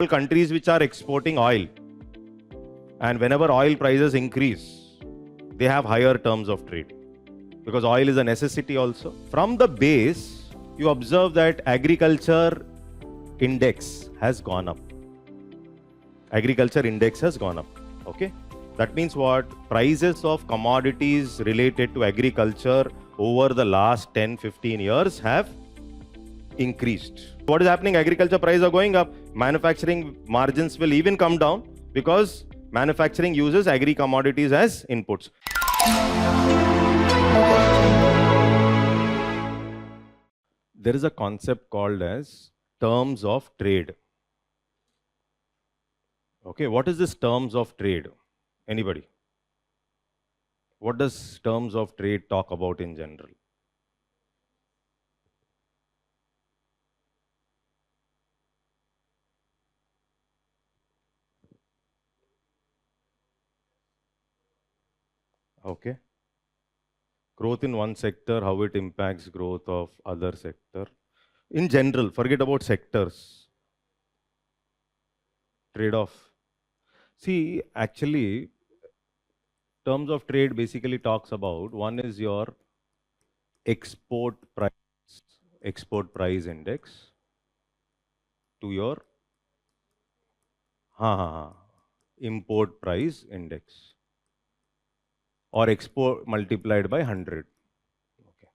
countries which are exporting oil, and whenever oil prices increase, they have higher terms of trade because oil is a necessity also. From the base, you observe that agriculture index has gone up. Agriculture index has gone up. Okay, that means what? Prices of commodities related to agriculture over the last 10-15 years have increased. What is happening? Agriculture prices are going up. Manufacturing margins will even come down because manufacturing uses agri commodities as inputs. There is a concept called as terms of trade. Okay, what is this terms of trade? Anybody? What does terms of trade talk about in general? Okay. Growth in one sector, how it impacts growth of other sector. In general, forget about sectors. Trade-off. See, actually, terms of trade basically talks about, one is your export price index to your import price index, or export multiplied by 100. Okay.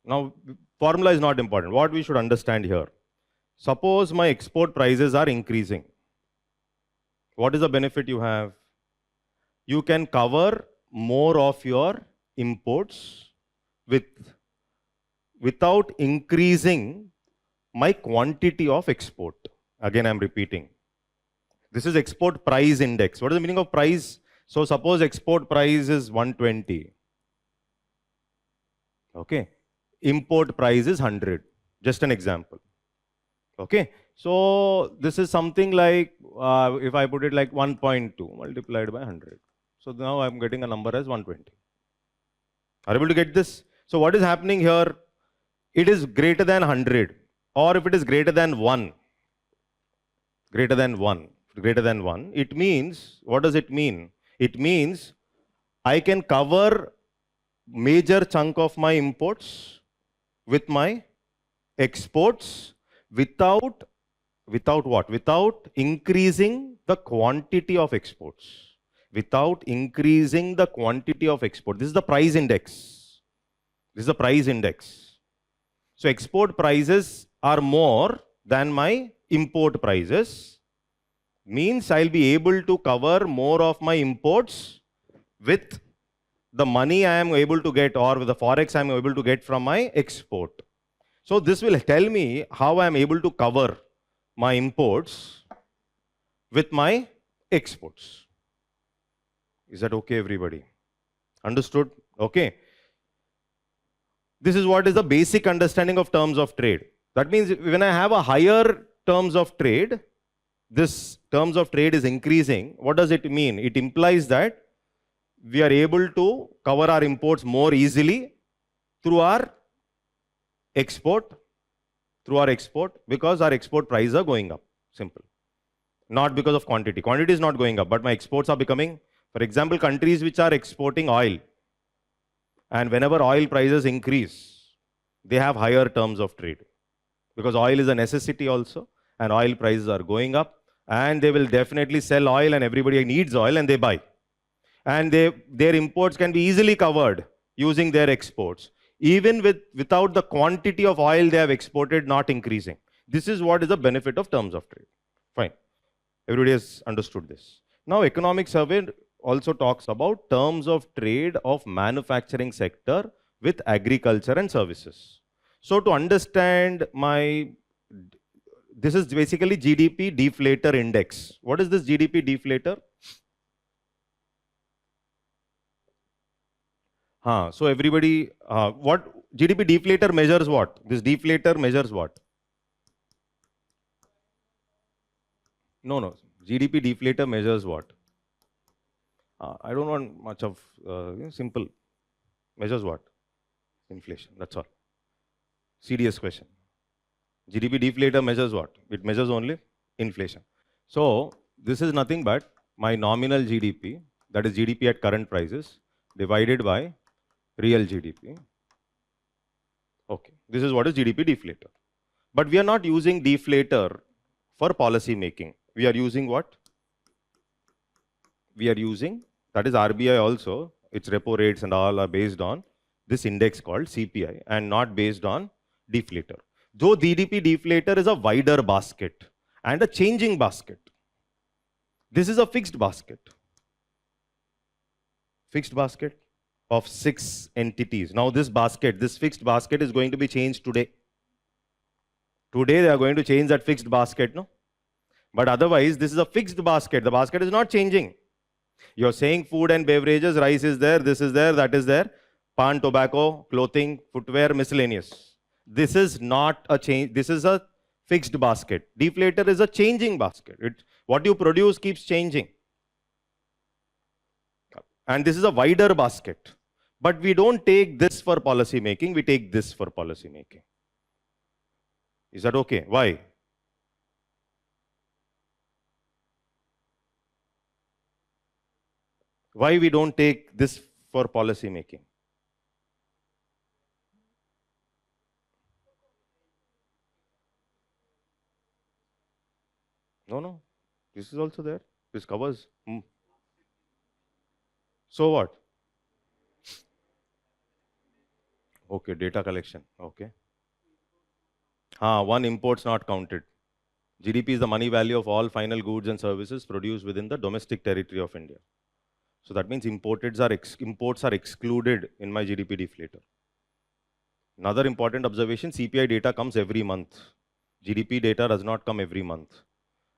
Now, formula is not important. What we should understand here, suppose my export prices are increasing. What is the benefit you have? You can cover more of your imports without increasing my quantity of export. Again, I am repeating. This is export price index. What is the meaning of price? So suppose export price is 120. Okay. Import price is 100. Just an example. Okay. So this is something like, if I put it like 1.2 multiplied by 100. So now I'm getting a number as 120. Are you able to get this? So what is happening here? It is greater than 100, or if it is greater than 1, greater than 1, it means, what does it mean? It means I can cover major chunk of my imports with my exports without what? Without increasing the quantity of exports. Without increasing the quantity of export. This is the price index. This is the price index. So export prices are more than my import prices. Means I'll be able to cover more of my imports with the money I am able to get, or with the forex I am able to get from my export. So this will tell me how I am able to cover my imports with my exports. Is that okay, everybody? Understood? Okay. This is what is the basic understanding of terms of trade. That means when I have a higher terms of trade, this terms of trade is increasing. What does it mean? It implies that we are able to cover our imports more easily through our export, because our export prices are going up. Simple. Not because of quantity. Quantity is not going up, but my exports are becoming, for example, countries which are exporting oil, and whenever oil prices increase, they have higher terms of trade because oil is a necessity also, and oil prices are going up, and they will definitely sell oil, and everybody needs oil and they buy. And their imports can be easily covered using their exports, even without the quantity of oil they have exported not increasing. This is what is the benefit of terms of trade. Fine. Everybody has understood this. Now, economic survey also talks about terms of trade of manufacturing sector with agriculture and services. So to understand this is basically GDP Deflator index. What is this GDP Deflator? So everybody, what GDP Deflator measures what? This deflator measures what? No. GDP Deflator measures what? I don't want much of simple. Measures what? Inflation. That's all. CDS question. GDP Deflator measures what? It measures only inflation. So this is nothing but my nominal GDP, that is GDP at current prices, divided by real GDP. Okay, this is what is GDP deflator. But we are not using deflator for policy making. We are using what? We are using, that is RBI also, its repo rates and all are based on this index called CPI and not based on deflator. Though GDP deflator is a wider basket and a changing basket. This is a fixed basket. Fixed basket of 6 entities. Now this basket, this fixed basket is going to be changed today. Today they are going to change that fixed basket, no? But otherwise, this is a fixed basket. The basket is not changing. You're saying food and beverages, rice is there, this is there, that is there. Pan, tobacco, clothing, footwear, miscellaneous. This is not a change. This is a fixed basket. Deflator is a changing basket. What you produce keeps changing. And this is a wider basket. But we don't take this for policy making, we take this for policy making. Is that okay? Why? Why we don't take this for policy making? No. This is also there. This covers. So what? Okay, data collection. Okay. One import's not counted. GDP is the money value of all final goods and services produced within the domestic territory of India. So that means imports are excluded in my GDP deflator. Another important observation, CPI data comes every month. GDP data does not come every month.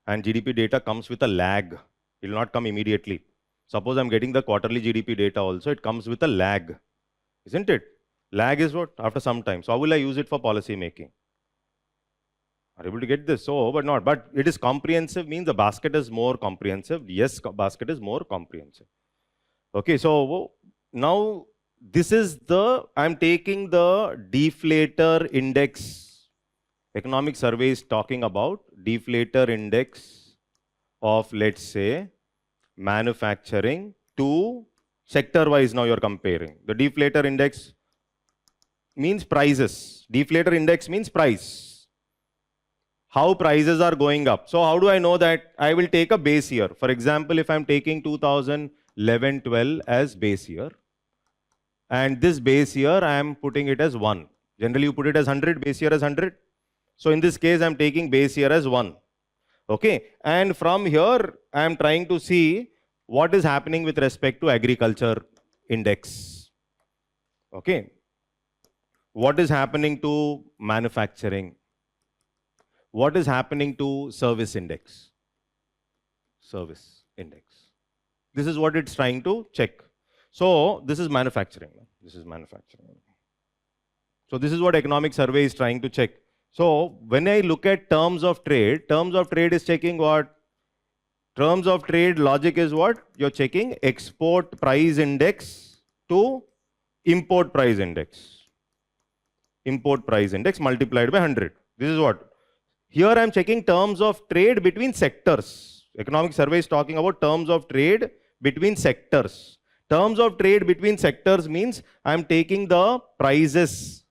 And GDP data comes with a lag. It will not come immediately. Suppose I'm getting the quarterly GDP data also, it comes with a lag. Isn't it? Lag is what? After some time. So how will I use it for policy making? Are you able to get this? So, but not. But it is comprehensive, means the basket is more comprehensive. Yes, basket is more comprehensive. Okay, so now this is I'm taking the deflator index. Economic survey is talking about deflator index of, let's say, manufacturing to sector-wise. Now you're comparing. The deflator index means prices. Deflator index means price. How prices are going up. So how do I know that? I will take a base year. For example, if I'm taking 2011-12 as base year, and this base year I am putting it as 1. Generally you put it as 100, base year as 100. So in this case, I'm taking base year as 1. Okay. And from here, I am trying to see what is happening with respect to agriculture index. Okay. What is happening to manufacturing? What is happening to service index? Service index. This is what it's trying to check. So this is manufacturing. This is manufacturing. So this is what economic survey is trying to check. So when I look at terms of trade is checking what? Terms of trade logic is what? You're checking export price index to import price index. Import price index multiplied by 100. This is what? Here I'm checking terms of trade between sectors. Economic survey is talking about terms of trade between sectors. Terms of trade between sectors means I'm taking the prices,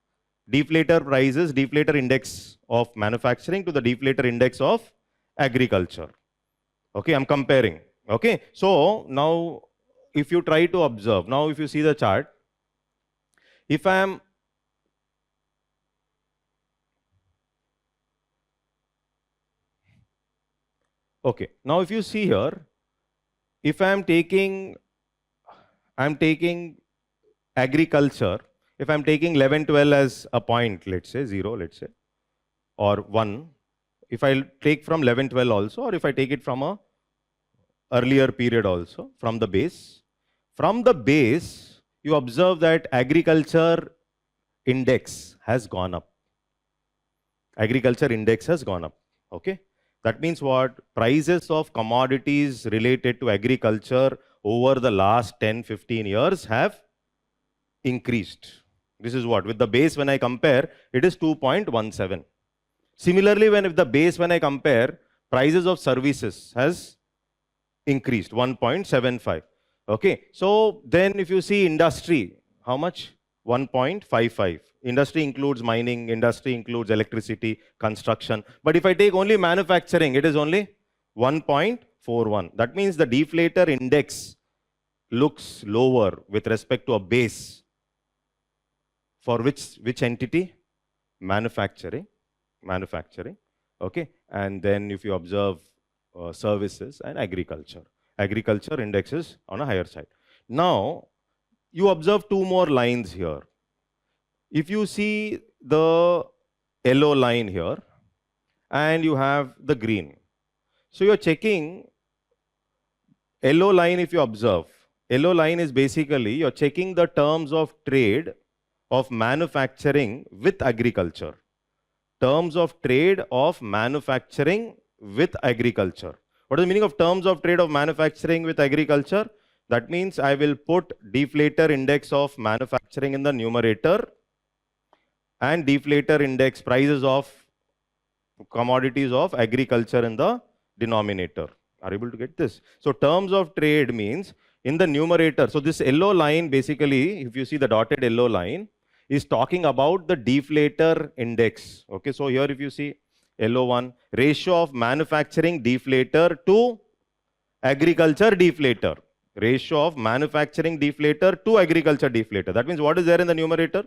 deflator prices, deflator index of manufacturing to the deflator index of agriculture. Okay, I'm comparing. Okay, so now if you try to observe, now if you see the chart, if I am okay, now if you see here, if I am taking agriculture, if I'm taking 11, 12 as a point, let's say 0, let's say, or 1, if I take from 11, 12 also, or if I take it from a earlier period also, from the base, you observe that agriculture index has gone up. Agriculture index has gone up. Okay. That means what? Prices of commodities related to agriculture over the last 10, 15 years have increased. This is what? With the base when I compare, it is 2.17. Similarly, when I compare Prices of services has increased 1.75. Okay, so then if you see industry, how much? 1.55. Industry includes mining, industry includes electricity, construction. But if I take only manufacturing, it is only 1.41. That means the deflator index looks lower with respect to a base. For which entity? Manufacturing. Okay, and then if you observe services and agriculture. Agriculture index is on a higher side. Now, you observe two more lines here. If you see the yellow line here and you have the green. So you're checking yellow line. If you observe, yellow line is basically you're checking the terms of trade of manufacturing with agriculture. Terms of trade of manufacturing with agriculture. What is the meaning of terms of trade of manufacturing with agriculture? That means I will put deflator index of manufacturing in the numerator and deflator index prices of commodities of agriculture in the denominator. Are you able to get this? So terms of trade means in the numerator. So this yellow line basically, if you see the dotted yellow line, is talking about the deflator index. Okay, so here if you see yellow one, ratio of manufacturing deflator to agriculture deflator. Ratio of manufacturing deflator to agriculture deflator. That means what is there in the numerator?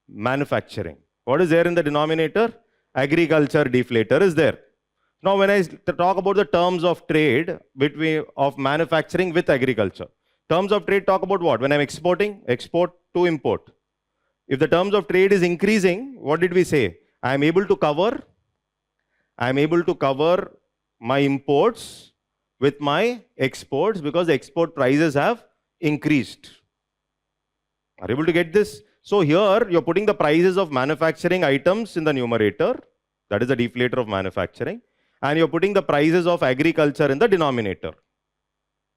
Manufacturing. What is there in the denominator? Agriculture deflator is there. Now when I talk about the terms of trade of manufacturing with agriculture, terms of trade talk about what? When I'm exporting, export to import. If the terms of trade is increasing, what did we say? I am able to cover my imports with my exports because the export prices have increased. Are you able to get this? So here you're putting the prices of manufacturing items in the numerator, that is the deflator of manufacturing, and you're putting the prices of agriculture in the denominator.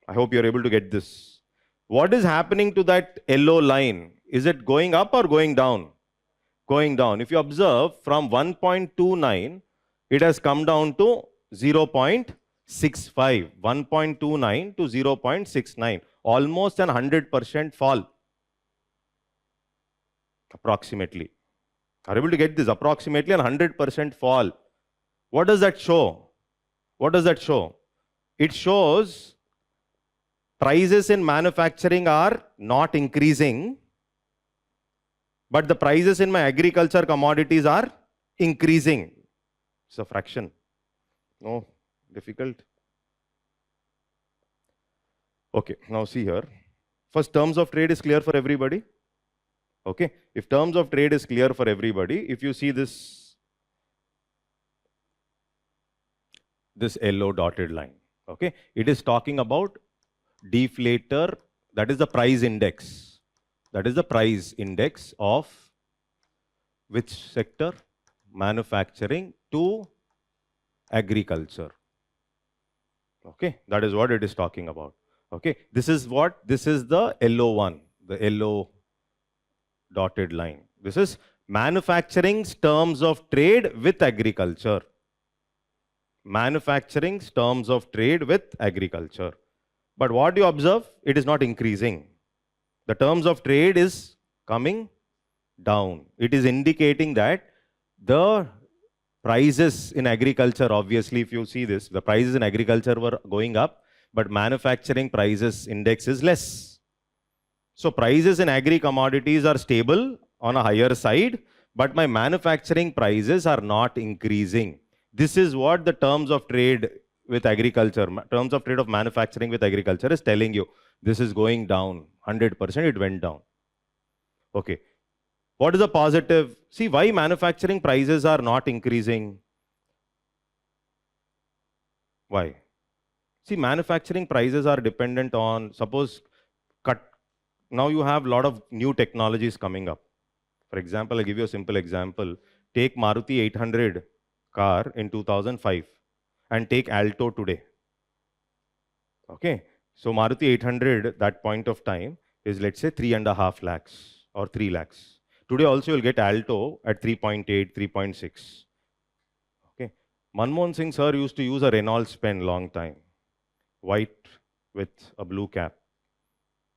I hope you're able to get this. What is happening to that yellow line? Is it going up or going down? Going down. If you observe from 1.29, it has come down to 0.65. 1.29 to 0.69. Almost an 100% fall. Approximately. Are you able to get this? Approximately an 100% fall. What does that show? What does that show? It shows prices in manufacturing are not increasing, but the prices in my agriculture commodities are increasing. It's a fraction. No, difficult. Okay, now see here. First, terms of trade is clear for everybody. Okay, if terms of trade is clear for everybody, if you see this yellow dotted line, okay, it is talking about deflator, that is the price index. That is the price index of which sector? Manufacturing to agriculture. Okay, that is what it is talking about. Okay, this is what? This is the yellow one, the yellow dotted line. This is manufacturing's terms of trade with agriculture. Manufacturing's terms of trade with agriculture. But what do you observe? It is not increasing. The terms of trade is coming down. It is indicating that the prices in agriculture, obviously, if you see this, the prices in agriculture were going up, but manufacturing prices index is less. So prices in agri commodities are stable on a higher side, but my manufacturing prices are not increasing. This is what the terms of trade with agriculture, terms of trade of manufacturing with agriculture is telling you. This is going down, 100% it went down. Okay. What is the positive? See, why manufacturing prices are not increasing? Why? See, manufacturing prices are dependent on, suppose, now you have a lot of new technologies coming up. For example, I'll give you a simple example. Take Maruti 800 car in 2005 and take Alto today. Okay. So Maruti 800 at that point of time is, let's say, 3.5 lakhs or 3 lakhs. Today also you'll get Alto at 3.8, 3.6. Okay. Manmohan Singh sir used to use a Reynolds pen long time, white with a blue cap.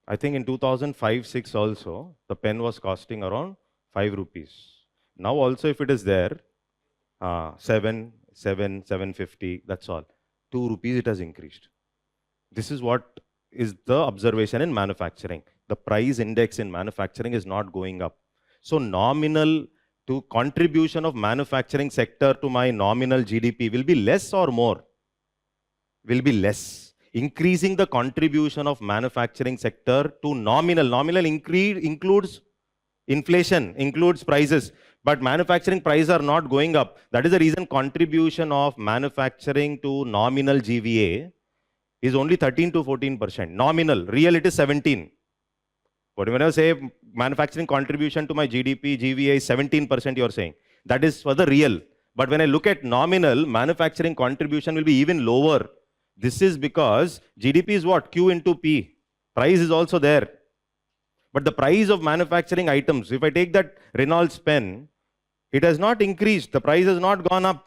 I think in 2005-6 also, the pen was costing around 5 rupees. Now also if it is there, 750, that's all. 2 rupees it has increased. This is what is the observation in manufacturing. The price index in manufacturing is not going up. So nominal to contribution of manufacturing sector to my nominal GDP will be less or more? Will be less. Increasing the contribution of manufacturing sector to nominal. Nominal includes inflation, includes prices. But manufacturing prices are not going up. That is the reason contribution of manufacturing to nominal GVA is only 13 to 14%. Nominal, real it is 17. But when I say manufacturing contribution to my GDP, GVA is 17%, you're saying. That is for the real. But when I look at nominal, manufacturing contribution will be even lower. This is because GDP is what? Q into P. Price is also there. But the price of manufacturing items, if I take that Reynolds pen, it has not increased. The price has not gone up.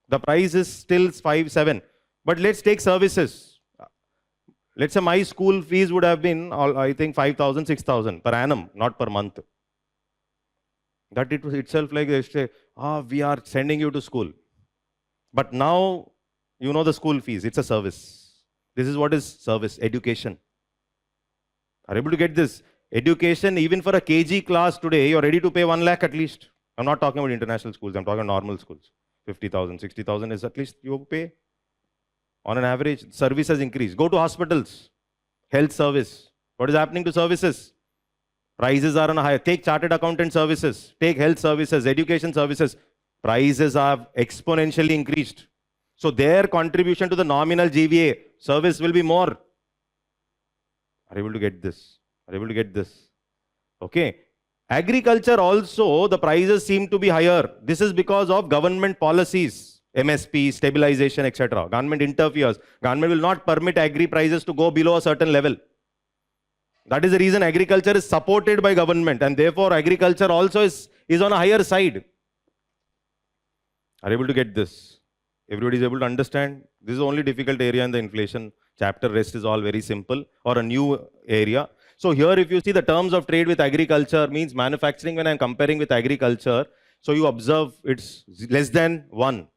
The price is still 5, 7. But let's take services. Let's say my school fees would have been, I think, 5,000, 6,000 per annum, not per month. That it was itself like they say, we are sending you to school. But now, you know the school fees, it's a service. This is what is service, education. Are you able to get this? Education, even for a KG class today, you're ready to pay 1 lakh at least. I'm not talking about international schools, I'm talking about normal schools. 50,000, 60,000 is at least you pay. On an average, service has increased. Go to hospitals, health service. What is happening to services? Prices are on a higher. Take chartered accountant services, take health services, education services. Prices have exponentially increased. So their contribution to the nominal GVA service will be more. Are you able to get this? Are you able to get this? Okay. Agriculture also, the prices seem to be higher. This is because of government policies. MSP, stabilization, etc. Government interferes. Government will not permit agri prices to go below a certain level. That is the reason agriculture is supported by government, and therefore agriculture also is on a higher side. Are you able to get this? Everybody is able to understand? This is the only difficult area in the inflation chapter. Rest is all very simple or a new area. So here if you see the terms of trade with agriculture means manufacturing when I am comparing with agriculture. So you observe it's less than 1.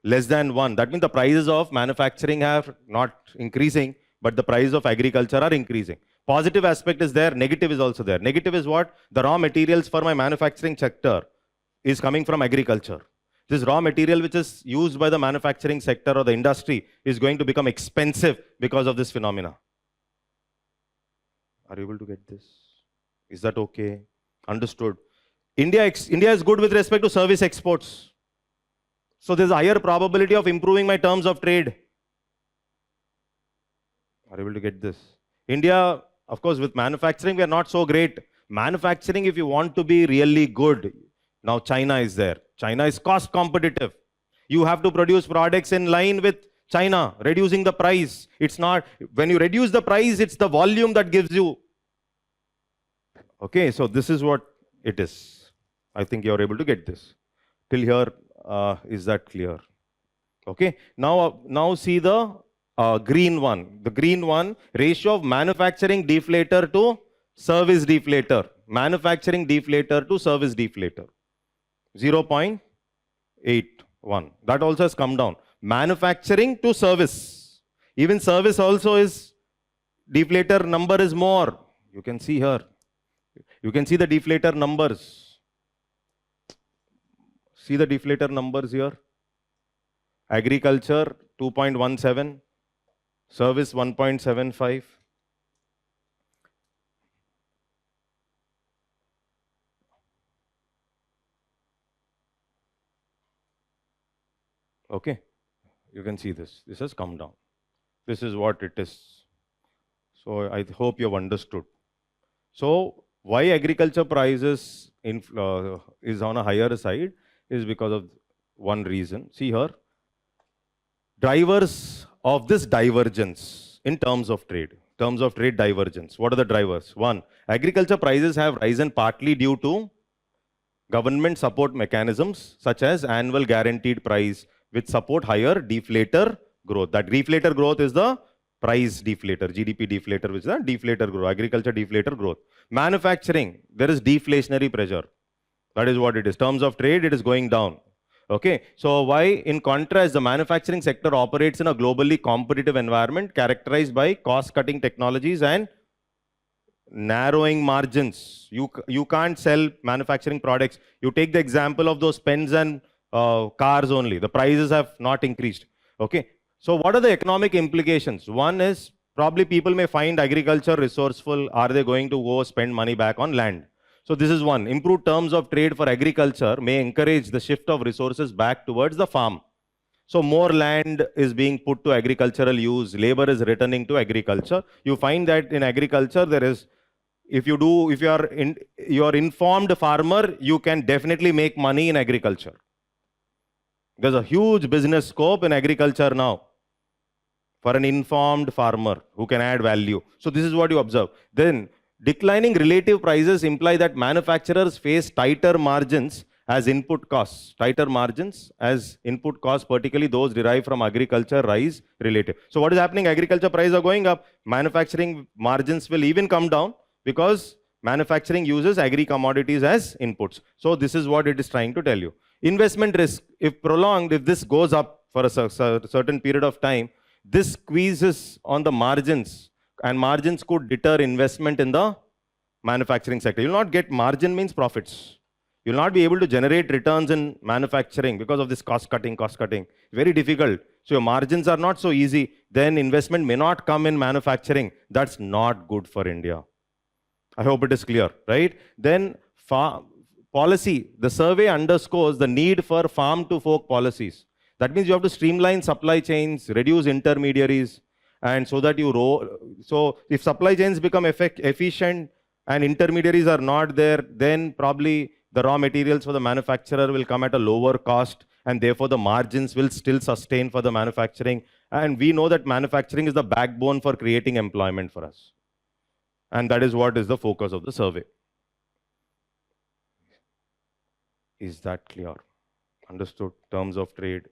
Less than 1. That means the prices of manufacturing are not increasing, but the price of agriculture are increasing. Positive aspect is there, negative is also there. Negative is what? The raw materials for my manufacturing sector is coming from agriculture. This raw material which is used by the manufacturing sector or the industry is going to become expensive because of this phenomena. Are you able to get this? Is that okay? Understood. India is good with respect to service exports. So there's a higher probability of improving my terms of trade. Are you able to get this? India, of course, with manufacturing, we are not so great. Manufacturing, if you want to be really good, now China is there. China is cost competitive. You have to produce products in line with China, reducing the price. It's not, when you reduce the price, it's the volume that gives you. Okay, so this is what it is. I think you're able to get this. Till here, is that clear? Okay, now see the green one. The green one, ratio of manufacturing deflator to service deflator. Manufacturing deflator to service deflator. 0.81. That also has come down. Manufacturing to service. Even service also is, deflator number is more. You can see here. You can see the deflator numbers. See the deflator numbers here. Agriculture 2.17. Service 1.75. Okay, you can see this. This has come down. This is what it is. So I hope you have understood. So why agriculture prices is on a higher side is because of one reason. See here, drivers of this divergence in terms of trade. Terms of trade divergence. What are the drivers? One, agriculture prices have risen partly due to government support mechanisms such as annual guaranteed price, which support higher deflator growth. That deflator growth is the price deflator, GDP deflator, which is the deflator growth, agriculture deflator growth. Manufacturing, there is deflationary pressure. That is what it is. Terms of trade, it is going down. Okay, so why, in contrast, the manufacturing sector operates in a globally competitive environment characterized by cost-cutting technologies and narrowing margins. You can't sell manufacturing products. You take the example of those pens and cars only. The prices have not increased. Okay, so what are the economic implications? One is probably people may find agriculture resourceful. Are they going to go spend money back on land? So this is one. Improved terms of trade for agriculture may encourage the shift of resources back towards the farm. So more land is being put to agricultural use. Labor is returning to agriculture. You find that in agriculture there is, if you are informed farmer, you can definitely make money in agriculture. There's a huge business scope in agriculture now for an informed farmer who can add value. So this is what you observe. Then declining relative prices imply that manufacturers face tighter margins as input costs. Tighter margins as input costs, particularly those derived from agriculture, rise relative. So what is happening? Agriculture prices are going up. Manufacturing margins will even come down because manufacturing uses agri commodities as inputs. So this is what it is trying to tell you. Investment risk, if prolonged, if this goes up for a certain period of time, this squeezes on the margins, and margins could deter investment in the manufacturing sector. You will not get, margin means profits. You will not be able to generate returns in manufacturing because of this cost cutting. Very difficult. So your margins are not so easy. Then investment may not come in manufacturing. That's not good for India. I hope it is clear, right? Then policy, the survey underscores the need for farm to fork policies. That means you have to streamline supply chains, reduce intermediaries, and so that so if supply chains become efficient and intermediaries are not there, then probably the raw materials for the manufacturer will come at a lower cost, and therefore the margins will still sustain for the manufacturing. And we know that manufacturing is the backbone for creating employment for us. And that is what is the focus of the survey. Is that clear? Understood? Terms of trade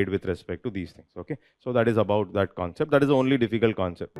with respect to these things. Okay, so that is about that concept. That is the only difficult concept.